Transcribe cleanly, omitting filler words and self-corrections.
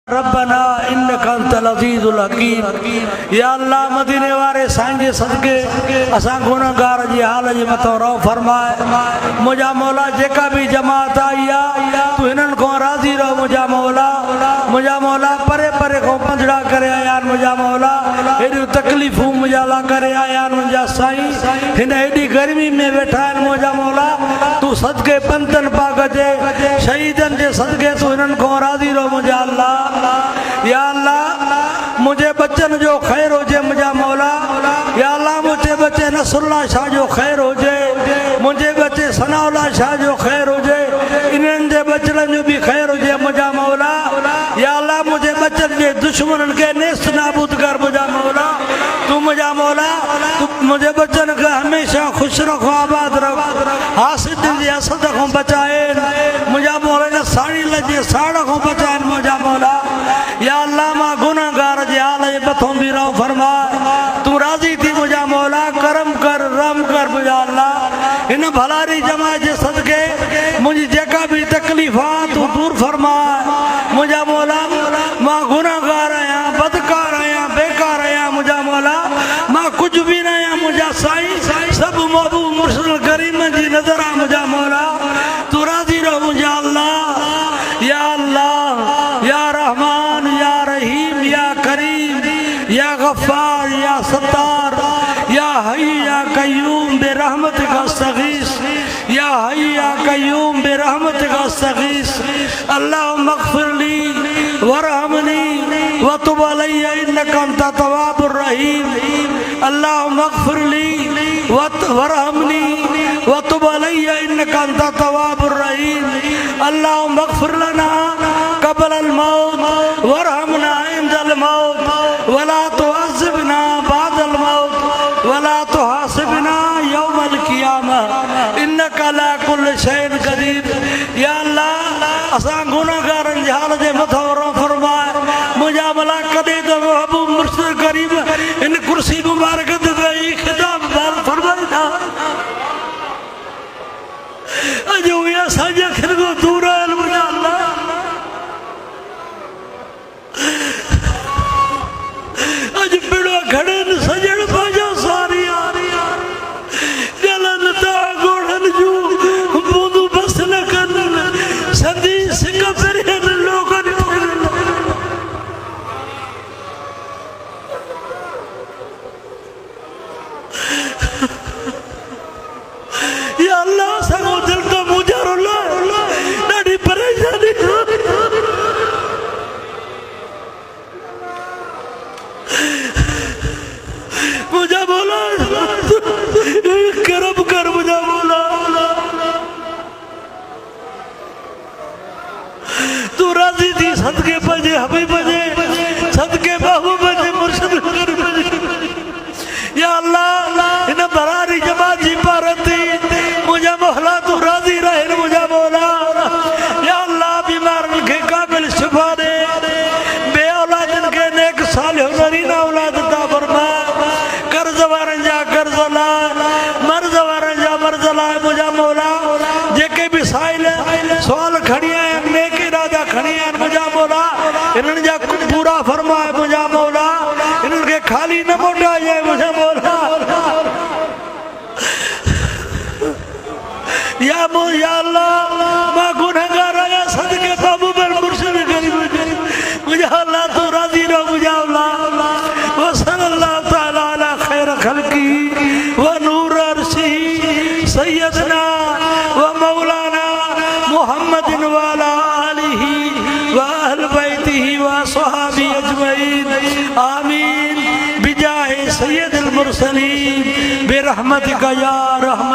रब्बना इन्नका अंतल अज़ीज़ुल हकीम। या अल्लाह मदीने वारे साईं जे सदके असां गुनहगार जी हाल जे मथां रहो फरमाए। मुंहिंजा मौला जेका भी जमात आई आहे तू हिननि खां राज़ी रहो मुंहिंजा मौला। मुंहिंजा मौला परे परे खां पंजड़ा करे आया आहिनि मुंहिंजा मौला। हेॾियूं तकलीफ़ूं मुंहिंजा लाइ करे आया आहिनि मुंहिंजा साईं। हिन हेॾी गर्मी में वेठा आहिनि मुंहिंजा मौला। तू सदके पंतन पाक जे शहीदनि जे सदके तू हिननि खां राज़ी रहो मुंहिंजा अल्लाह। या अल्लाह मुझे बच्चन जो खैर हो जे मुझा मौला। या अल्लाह मुझे बच्चे नसरुल्लाह शाह जो खैर हो जे, मुझे बच्चे सनाउल्लाह शाह जो खैर हो जे, इन्हनि जे बचड़नि जो भी खैर हो जे मुझा मौला। या अल्लाह मुझे बच्चन जे दुश्मनन के नेस्त नाबूद कर मुझा मौला। तू मुझा मौला तू मुझे बच्चन के हमेशा खुश रखो आबाद रखो। हासिद जी हसद को बचाए मुझा मौला ने साड़ी लजे साड़ को बचाए मुझा मौला। या अल्लाह मां गुनहगार जे हाल जे मथों भी रहो फरमा। तू राज़ी थी मुझा मौला करम कर रहम कर मुझा अल्लाह। इन भलारी जमात जे सदके मुझी जेका भी तकलीफ़ आ तू दूर फरमा मुझा मौला। मां गुनहगार आया बदकार आया बेकार आया मुझा मौला। मां कुछ भी न आया मुझा साईं सब महबूब मुर्शिद करीम जी नजर आ मुझा मौला। तू राज़ी रहो मुझा अल्लाह। या अल्लाह या रहमान या रहीम या करीम या गफ्फार या सत्तार या हई या कय्यूम बिरहमतिका अस्तगीस। या हई या कय्यूम बिरहमतिका अस्तगीस। अल्लाहुम्मा अग़फिर ली वरहमनी वतुब अलैया इन्नका अंता तव्वाबुर रहीम। अल्लाहुम्मा अग़फिर ली वरहमनी वतुब अलैया इन्नका अंता तव्वाबुर रहीम। अल्लाहुम्मा अग़फिर लना क़ब्ल अल मौत वरहमना इंदल मौत वला तुअज़्ज़िबना बअदल मौत वला तुहासिबना यौमल क़ियामह इन्नका अला कुल्लि शैइन क़दीर। या अल्लाह असां गुनहगारनि जे हाल जे मथां रहम फरमाए मुंहिंजा भला कॾहिं त महबूब मुर्शिद करीम इन कुर्सी मुबारक ते वेही ख़िताब फरमाईंदा अॼु उहे असांजे खिदमत दूर आहिनि मुंहिंजा अल्लाह। अॼु पिणो घड़नि सजण पंहिंजो सारी जलनि था गोड़नि जूं बूंदूं बस न कनि संदी सिक फिरनि लोगनि या अल्लाह असांजो दिल तो मुजारो ॾाढी परेशानी मुझा बोला करम कर मुझा बोला। तू राज़ी थी सदके बजे हबीब बजे सदके बाबू बजे मुर्शिद कर बजे। या अल्लाह इन बरारी जमात जी पारती मुझा मौला तू राज़ी रहे मुझा मौला। या अल्लाह बीमारन के काबिल शिफा दे बे औलादन के नेक सालिह नरीना औलाद अता फरमा। कर्ज वारन जा कर्ज ला मर्ज वारन जा मर्ज ला मुझा मौला। जेके भी साइल सवाल खड़ी आहिनि नेक इरादा खड़ी आहिनि मुझा मौला इन्हनि जा पूरा फरमाए मुझा मौला। इन्हनि खे खाली न मोटाए मुझा मौला। या अल्लाह मां गुनहगार आया सदके बाबू पर मुर्शिद करीम मुझा अल्लाह तू राज़ी रहो मुझा अल्लाह। व सल्लल्लाहु तआला अला खैर खल्की व नूर अर्शी सय्यदना व मौलाना मुहम्मदिन व अला आलिही व अहल बैतिही व अस्हाबी अजमईन आमीन बिजाहि सय्यदिल मुरसलीन बिरहमतिका या रहमान।